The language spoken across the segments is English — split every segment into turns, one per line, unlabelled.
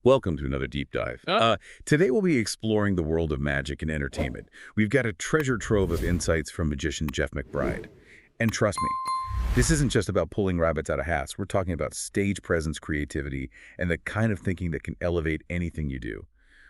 Welcome to another deep dive. Today we'll be exploring the world of magic and entertainment. We've got a treasure trove of insights from magician Jeff McBride. And trust me, this isn't just about pulling rabbits out of hats. We're talking about stage presence, creativity, and the kind of thinking that can elevate anything you do,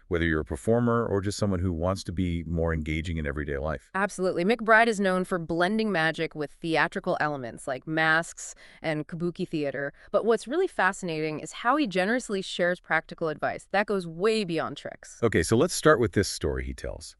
whether you're a performer or just someone who wants to be more engaging in everyday life.
Absolutely. McBride is known for blending magic with theatrical elements like masks and kabuki theater. But what's really fascinating is how he generously shares practical advice that goes way beyond tricks.
Okay, so let's start with this story he tells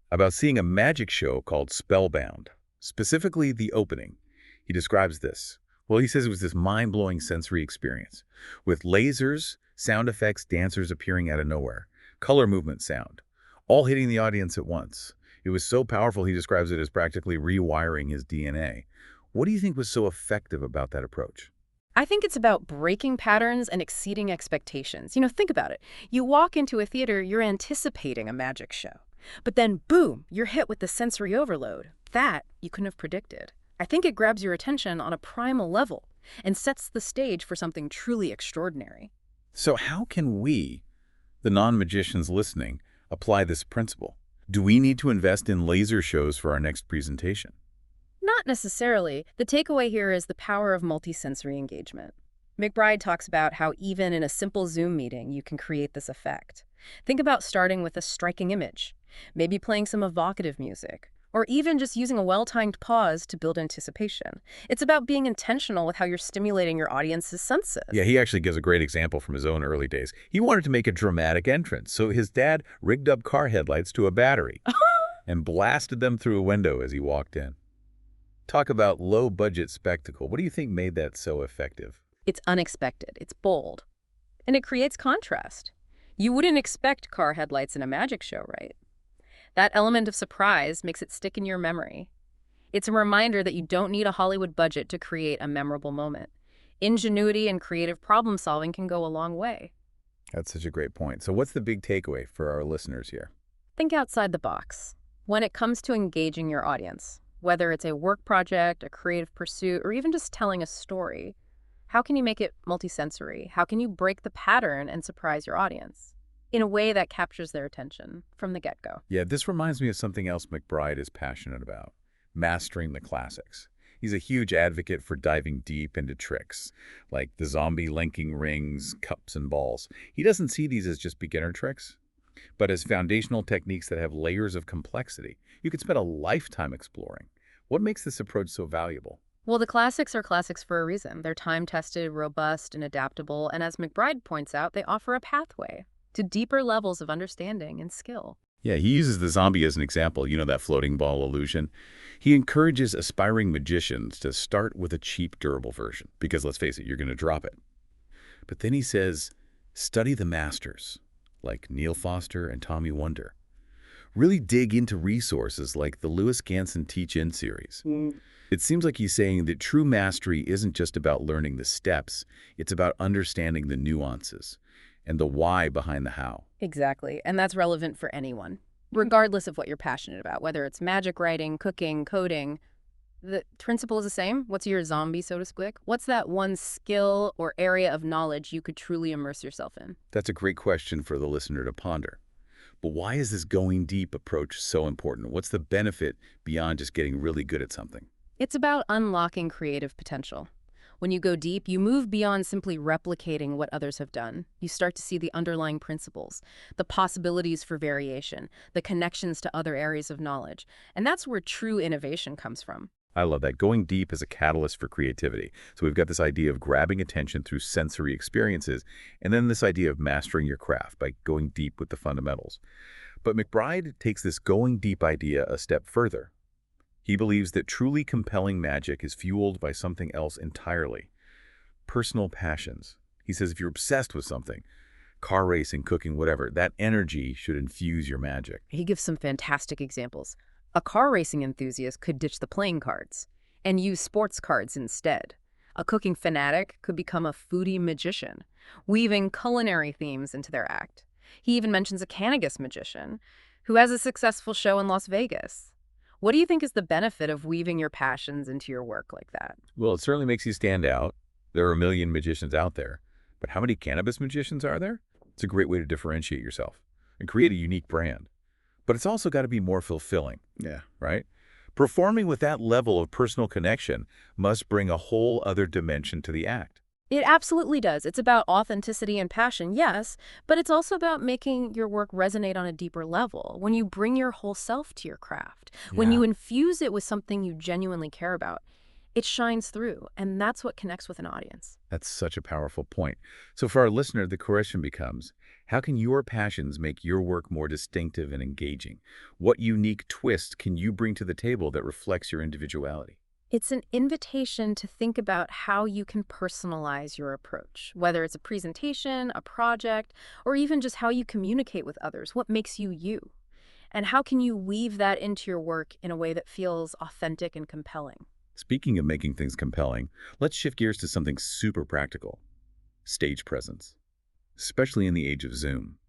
about seeing a magic show called Spellbound, specifically the opening. He describes this. Well, he says it was this mind-blowing sensory experience with lasers, sound effects, dancers appearing out of nowhere, color movement sound, all hitting the audience at once. It was so powerful, he describes it as practically rewiring his DNA. What do you think was so effective about that approach?
I think it's about breaking patterns and exceeding expectations. Think about it. You walk into a theater, you're anticipating a magic show. But then, boom, you're hit with the sensory overload. That you couldn't have predicted. I think it grabs your attention on a primal level and sets the stage for something truly extraordinary.
So how can we, the non-magicians listening, apply this principle? Do we need to invest in laser shows for our next presentation?
Not necessarily. The takeaway here is the power of multisensory engagement. McBride talks about how even in a simple Zoom meeting, you can create this effect. Think about starting with a striking image, maybe playing some evocative music, or even just using a well-timed pause to build anticipation. It's about being intentional with how you're stimulating your audience's senses.
Yeah, he actually gives a great example from his own early days. He wanted to make a dramatic entrance, so his dad rigged up car headlights to a battery and blasted them through a window as he walked in. Talk about low-budget spectacle. What do you think made that so effective?
It's unexpected, it's bold, and it creates contrast. You wouldn't expect car headlights in a magic show, right? That element of surprise makes it stick in your memory. It's a reminder that you don't need a Hollywood budget to create a memorable moment. Ingenuity and creative problem solving can go a long way.
That's such a great point. So what's the big takeaway for our listeners here?
Think outside the box. When it comes to engaging your audience, whether it's a work project, a creative pursuit, or even just telling a story, how can you make it multisensory? How can you break the pattern and surprise your audience in a way that captures their attention from the get-go?
Yeah, this reminds me of something else McBride is passionate about, mastering the classics. He's a huge advocate for diving deep into tricks, like the zombie linking rings, cups, and balls. He doesn't see these as just beginner tricks, but as foundational techniques that have layers of complexity. You could spend a lifetime exploring. What makes this approach so valuable?
Well, the classics are classics for a reason. They're time-tested, robust, and adaptable, and as McBride points out, they offer a pathway to deeper levels of understanding and skill.
Yeah, he uses the zombie as an example, that floating ball illusion. He encourages aspiring magicians to start with a cheap, durable version, because let's face it, you're going to drop it. But then he says, study the masters, like Neil Foster and Tommy Wonder. Really dig into resources like the Louis Ganson Teach-In series. It seems like he's saying that true mastery isn't just about learning the steps, it's about understanding the nuances and the why behind the how.
Exactly, and that's relevant for anyone, regardless of what you're passionate about, whether it's magic writing, cooking, coding. The principle is the same. What's your zombie, so to speak? What's that one skill or area of knowledge you could truly immerse yourself in?
That's a great question for the listener to ponder. But why is this going deep approach so important? What's the benefit beyond just getting really good at something?
It's about unlocking creative potential. When you go deep, you move beyond simply replicating what others have done. You start to see the underlying principles, the possibilities for variation, the connections to other areas of knowledge. And that's where true innovation comes from.
I love that. Going deep is a catalyst for creativity. So we've got this idea of grabbing attention through sensory experiences, and then this idea of mastering your craft by going deep with the fundamentals. But McBride takes this going deep idea a step further. He believes that truly compelling magic is fueled by something else entirely. Personal passions. He says if you're obsessed with something, car racing, cooking, whatever, that energy should infuse your magic.
He gives some fantastic examples. A car racing enthusiast could ditch the playing cards and use sports cards instead. A cooking fanatic could become a foodie magician, weaving culinary themes into their act. He even mentions a cannabis magician who has a successful show in Las Vegas. What do you think is the benefit of weaving your passions into your work like that?
Well, it certainly makes you stand out. There are a million magicians out there. But how many cannabis magicians are there? It's a great way to differentiate yourself and create a unique brand. But it's also got to be more fulfilling,
Yeah.
right? Performing with that level of personal connection must bring a whole other dimension to the act.
It absolutely does. It's about authenticity and passion, yes, but it's also about making your work resonate on a deeper level. When you bring your whole self to your craft, when
Yeah.
you infuse it with something you genuinely care about, it shines through, and that's what connects with an audience.
That's such a powerful point. So for our listener, the question becomes, how can your passions make your work more distinctive and engaging? What unique twist can you bring to the table that reflects your individuality?
It's an invitation to think about how you can personalize your approach, whether it's a presentation, a project, or even just how you communicate with others. What makes you you? And how can you weave that into your work in a way that feels authentic and compelling?
Speaking of making things compelling, let's shift gears to something super practical, stage presence, especially in the age of Zoom.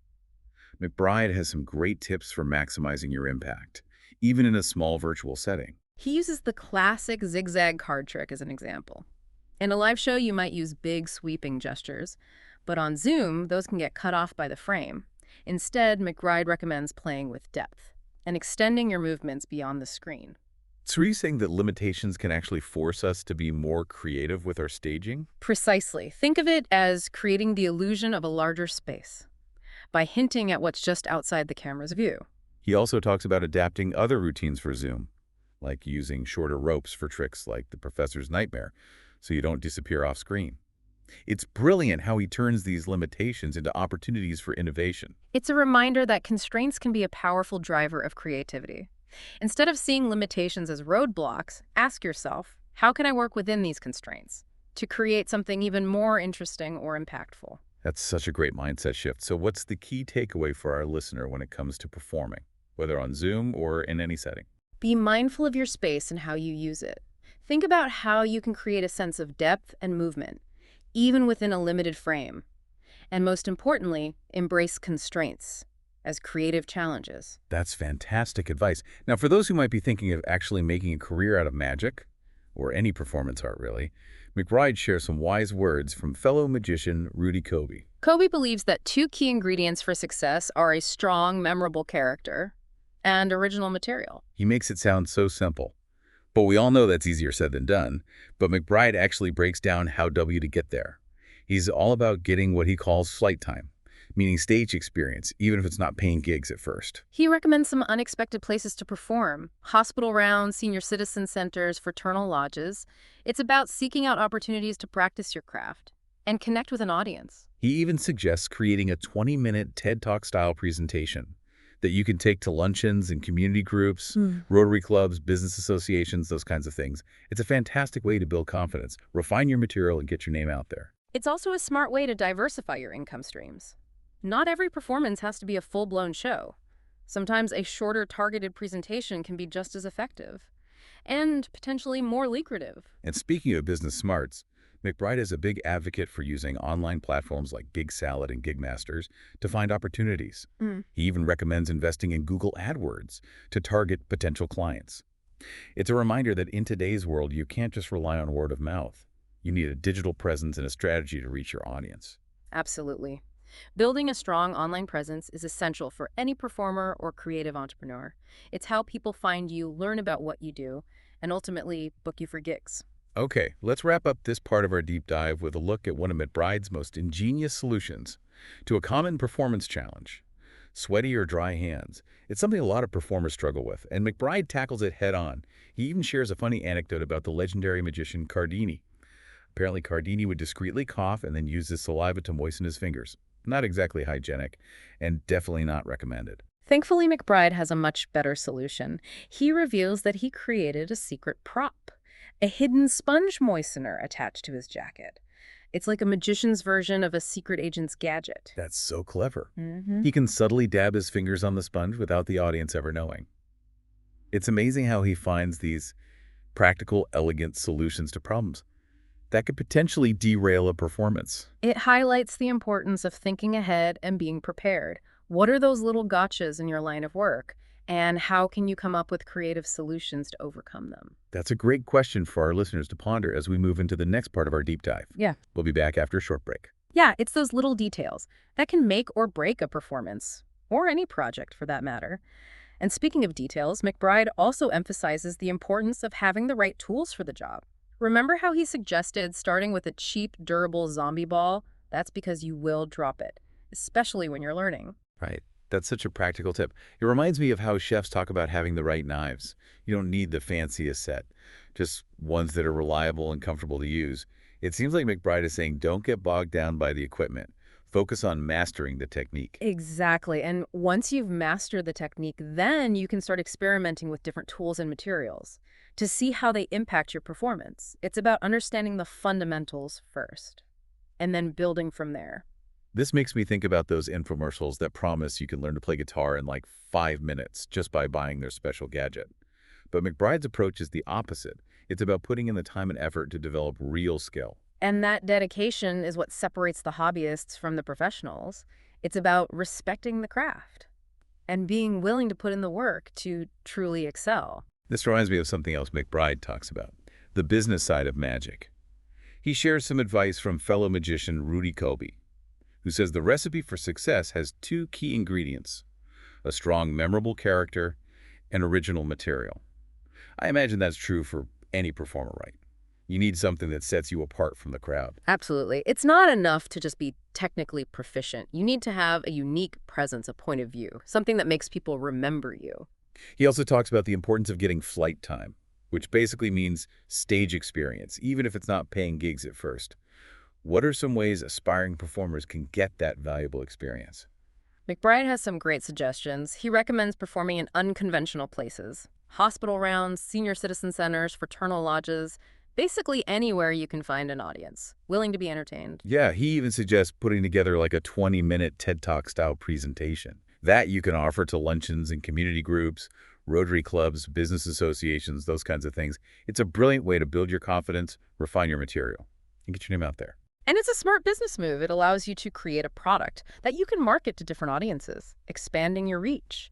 McBride has some great tips for maximizing your impact, even in a small virtual setting.
He uses the classic zigzag card trick as an example. In a live show, you might use big, sweeping gestures, but on Zoom, those can get cut off by the frame. Instead, McBride recommends playing with depth and extending your movements beyond the screen.
So are you saying that limitations can actually force us to be more creative with our staging?
Precisely. Think of it as creating the illusion of a larger space by hinting at what's just outside the camera's view.
He also talks about adapting other routines for Zoom, like using shorter ropes for tricks like the professor's nightmare, so you don't disappear off screen. It's brilliant how he turns these limitations into opportunities for innovation.
It's a reminder that constraints can be a powerful driver of creativity. Instead of seeing limitations as roadblocks, ask yourself, how can I work within these constraints to create something even more interesting or impactful?
That's such a great mindset shift. So what's the key takeaway for our listener when it comes to performing, whether on Zoom or in any setting?
Be mindful of your space and how you use it. Think about how you can create a sense of depth and movement, even within a limited frame. And most importantly, embrace constraints as creative challenges.
That's fantastic advice. Now, for those who might be thinking of actually making a career out of magic, or any performance art really, McBride shares some wise words from fellow magician Rudy Kobe.
Kobe believes that two key ingredients for success are a strong, memorable character and original material.
He makes it sound so simple, but we all know that's easier said than done. But McBride actually breaks down how W to get there. He's all about getting what he calls flight time, meaning stage experience, even if it's not paying gigs at first.
He recommends some unexpected places to perform: hospital rounds, senior citizen centers, fraternal lodges. It's about seeking out opportunities to practice your craft and connect with an audience.
He even suggests creating a 20-minute TED Talk style presentation that you can take to luncheons and community groups, Rotary clubs, business associations, those kinds of things. It's a fantastic way to build confidence, refine your material, and get your name out there.
It's also a smart way to diversify your income streams. Not every performance has to be a full-blown show. Sometimes a shorter, targeted presentation can be just as effective and potentially more lucrative.
And speaking of business smarts, McBride is a big advocate for using online platforms like Gig Salad and Gigmasters to find opportunities. He even recommends investing in Google AdWords to target potential clients. It's a reminder that in today's world, you can't just rely on word of mouth. You need a digital presence and a strategy to reach your audience.
Absolutely. Building a strong online presence is essential for any performer or creative entrepreneur. It's how people find you, learn about what you do, and ultimately book you for gigs.
Okay, let's wrap up this part of our deep dive with a look at one of McBride's most ingenious solutions to a common performance challenge: sweaty or dry hands. It's something a lot of performers struggle with, and McBride tackles it head on. He even shares a funny anecdote about the legendary magician Cardini. Apparently, Cardini would discreetly cough and then use his saliva to moisten his fingers. Not exactly hygienic, and definitely not recommended.
Thankfully, McBride has a much better solution. He reveals that he created a secret prop, a hidden sponge moistener attached to his jacket. It's like a magician's version of a secret agent's gadget.
That's so clever. He can subtly dab his fingers on the sponge without the audience ever knowing. It's amazing how he finds these practical, elegant solutions to problems that could potentially derail a performance.
It highlights the importance of thinking ahead and being prepared. What are those little gotchas in your line of work? And how can you come up with creative solutions to overcome them?
That's a great question for our listeners to ponder as we move into the next part of our deep dive.
Yeah.
We'll be back after a short break.
Yeah, it's those little details that can make or break a performance, or any project for that matter. And speaking of details, McBride also emphasizes the importance of having the right tools for the job. Remember how he suggested starting with a cheap, durable zombie ball? That's because you will drop it, especially when you're learning.
Right. That's such a practical tip. It reminds me of how chefs talk about having the right knives. You don't need the fanciest set, just ones that are reliable and comfortable to use. It seems like McBride is saying don't get bogged down by the equipment. Focus on mastering the technique.
Exactly. And once you've mastered the technique, then you can start experimenting with different tools and materials to see how they impact your performance. It's about understanding the fundamentals first and then building from there.
This makes me think about those infomercials that promise you can learn to play guitar in like 5 minutes just by buying their special gadget. But McBride's approach is the opposite. It's about putting in the time and effort to develop real skill.
And that dedication is what separates the hobbyists from the professionals. It's about respecting the craft and being willing to put in the work to truly excel.
This reminds me of something else McBride talks about, the business side of magic. He shares some advice from fellow magician Rudy Kobe, who says the recipe for success has two key ingredients: a strong, memorable character and original material. I imagine that's true for any performer, right? You need something that sets you apart from the crowd.
Absolutely. It's not enough to just be technically proficient. You need to have a unique presence, a point of view, something that makes people remember you.
He also talks about the importance of getting flight time, which basically means stage experience, even if it's not paying gigs at first. What are some ways aspiring performers can get that valuable experience?
McBride has some great suggestions. He recommends performing in unconventional places: hospital rounds, senior citizen centers, fraternal lodges, basically anywhere you can find an audience willing to be entertained.
Yeah, he even suggests putting together like a 20-minute TED Talk style presentation. That you can offer to luncheons and community groups, Rotary clubs, business associations, those kinds of things. It's a brilliant way to build your confidence, refine your material, and get your name out there.
And it's a smart business move. It allows you to create a product that you can market to different audiences, expanding your reach,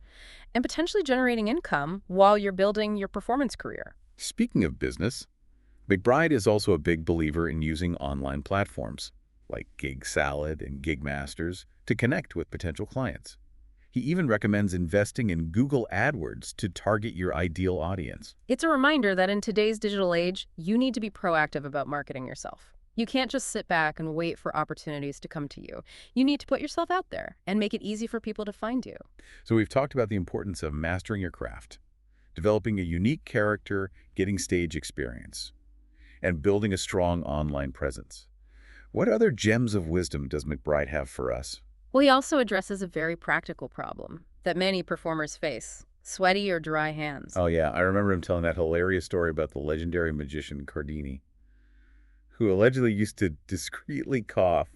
and potentially generating income while you're building your performance career.
Speaking of business, McBride is also a big believer in using online platforms like Gig Salad and Gig Masters to connect with potential clients. He even recommends investing in Google AdWords to target your ideal audience.
It's a reminder that in today's digital age, you need to be proactive about marketing yourself. You can't just sit back and wait for opportunities to come to you. You need to put yourself out there and make it easy for people to find you.
So we've talked about the importance of mastering your craft, developing a unique character, getting stage experience, and building a strong online presence. What other gems of wisdom does McBride have for us?
Well, he also addresses a very practical problem that many performers face: sweaty or dry hands.
Oh yeah, I remember him telling that hilarious story about the legendary magician Cardini, who allegedly used to discreetly cough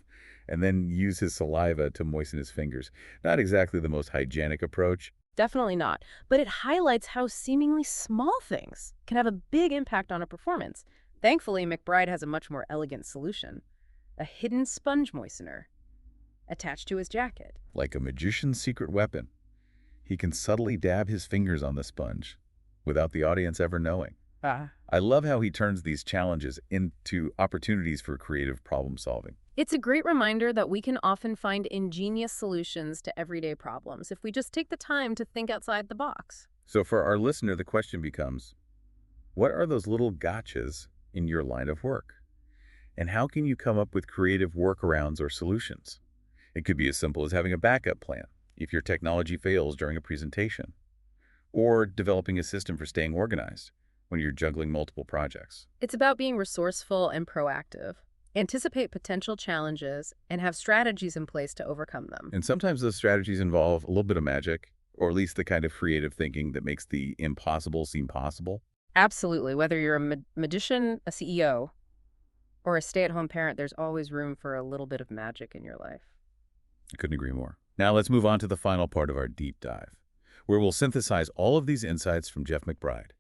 and then use his saliva to moisten his fingers. Not exactly the most hygienic approach.
Definitely not. But it highlights how seemingly small things can have a big impact on a performance. Thankfully, McBride has a much more elegant solution: a hidden sponge moistener attached to his jacket.
Like a magician's secret weapon, he can subtly dab his fingers on the sponge without the audience ever knowing.
Ah.
I love how he turns these challenges into opportunities for creative problem solving.
It's a great reminder that we can often find ingenious solutions to everyday problems if we just take the time to think outside the box.
So for our listener, the question becomes, what are those little gotchas in your line of work? And how can you come up with creative workarounds or solutions? It could be as simple as having a backup plan if your technology fails during a presentation, or developing a system for staying organized when you're juggling multiple projects.
It's about being resourceful and proactive. Anticipate potential challenges and have strategies in place to overcome them.
And sometimes those strategies involve a little bit of magic, or at least the kind of creative thinking that makes the impossible seem possible.
Absolutely. Whether you're a magician, a CEO, or a stay-at-home parent, there's always room for a little bit of magic in your life.
I couldn't agree more. Now let's move on to the final part of our deep dive, where we'll synthesize all of these insights from Jeff McBride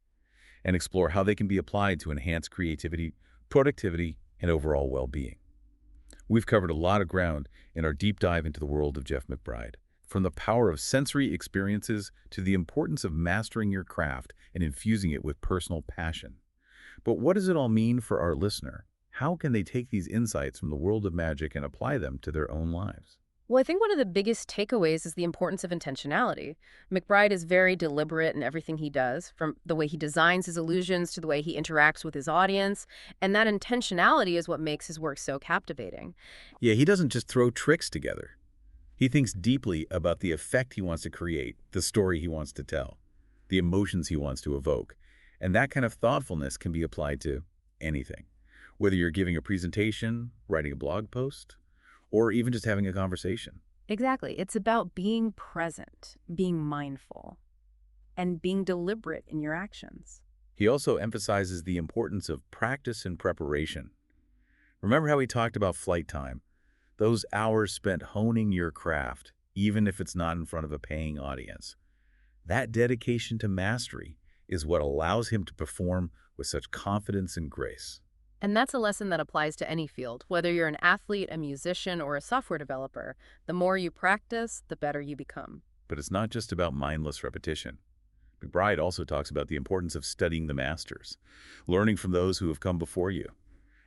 and explore how they can be applied to enhance creativity, productivity, and overall well-being. We've covered a lot of ground in our deep dive into the world of Jeff McBride, from the power of sensory experiences to the importance of mastering your craft and infusing it with personal passion. But what does it all mean for our listener? how can they take these insights from the world of magic and apply them to their own lives?
Well, I think one of the biggest takeaways is the importance of intentionality. McBride is very deliberate in everything he does, from the way he designs his illusions to the way he interacts with his audience, and that intentionality is what makes his work so captivating.
Yeah, he doesn't just throw tricks together. He thinks deeply about the effect he wants to create, the story he wants to tell, the emotions he wants to evoke. And that kind of thoughtfulness can be applied to anything. Whether you're giving a presentation, writing a blog post, or even just having a conversation.
Exactly. It's about being present, being mindful, and being deliberate in your actions.
He also emphasizes the importance of practice and preparation. Remember how we talked about flight time? Those hours spent honing your craft, even if it's not in front of a paying audience. That dedication to mastery is what allows him to perform with such confidence and grace.
And that's a lesson that applies to any field. Whether you're an athlete, a musician, or a software developer, the more you practice, the better you become.
But it's not just about mindless repetition. McBride also talks about the importance of studying the masters, learning from those who have come before you,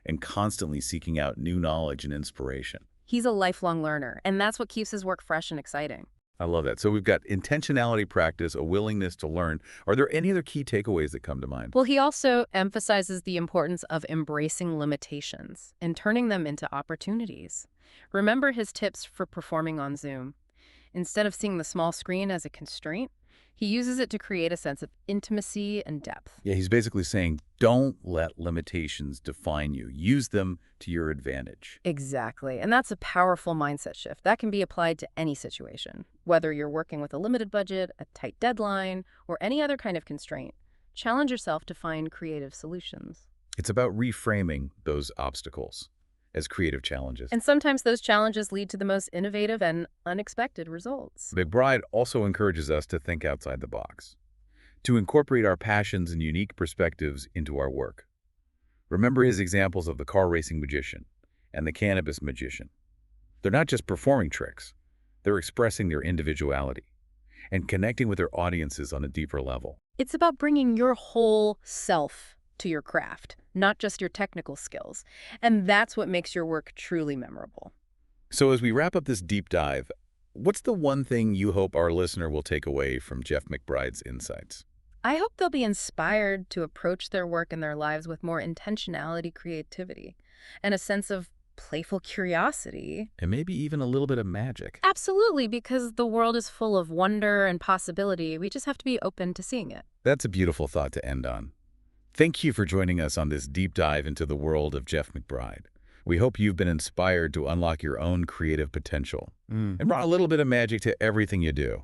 and constantly seeking out new knowledge and inspiration.
He's a lifelong learner, and that's what keeps his work fresh and exciting.
I love that. So we've got intentionality practice, a willingness to learn. Are there any other key takeaways that come to mind?
Well, he also emphasizes the importance of embracing limitations and turning them into opportunities. Remember his tips for performing on Zoom. Instead of seeing the small screen as a constraint, he uses it to create a sense of intimacy and depth.
Yeah, he's basically saying, don't let limitations define you. Use them to your advantage.
Exactly. And that's a powerful mindset shift that can be applied to any situation. Whether you're working with a limited budget, a tight deadline, or any other kind of constraint, challenge yourself to find creative solutions.
It's about reframing those obstacles as creative challenges.
And sometimes those challenges lead to the most innovative and unexpected results.
McBride also encourages us to think outside the box, to incorporate our passions and unique perspectives into our work. Remember his examples of the car racing magician and the cannabis magician. They're not just performing tricks, they're expressing their individuality and connecting with their audiences on a deeper level.
It's about bringing your whole self to your craft, not just your technical skills. And that's what makes your work truly memorable.
So as we wrap up this deep dive, what's the one thing you hope our listener will take away from Jeff McBride's insights?
I hope they'll be inspired to approach their work and their lives with more intentionality, creativity, and a sense of playful curiosity.
And maybe even a little bit of magic.
Absolutely, because the world is full of wonder and possibility. We just have to be open to seeing it.
That's a beautiful thought to end on. Thank you for joining us on this deep dive into the world of Jeff McBride. We hope you've been inspired to unlock your own creative potential and brought a little bit of magic to everything you do.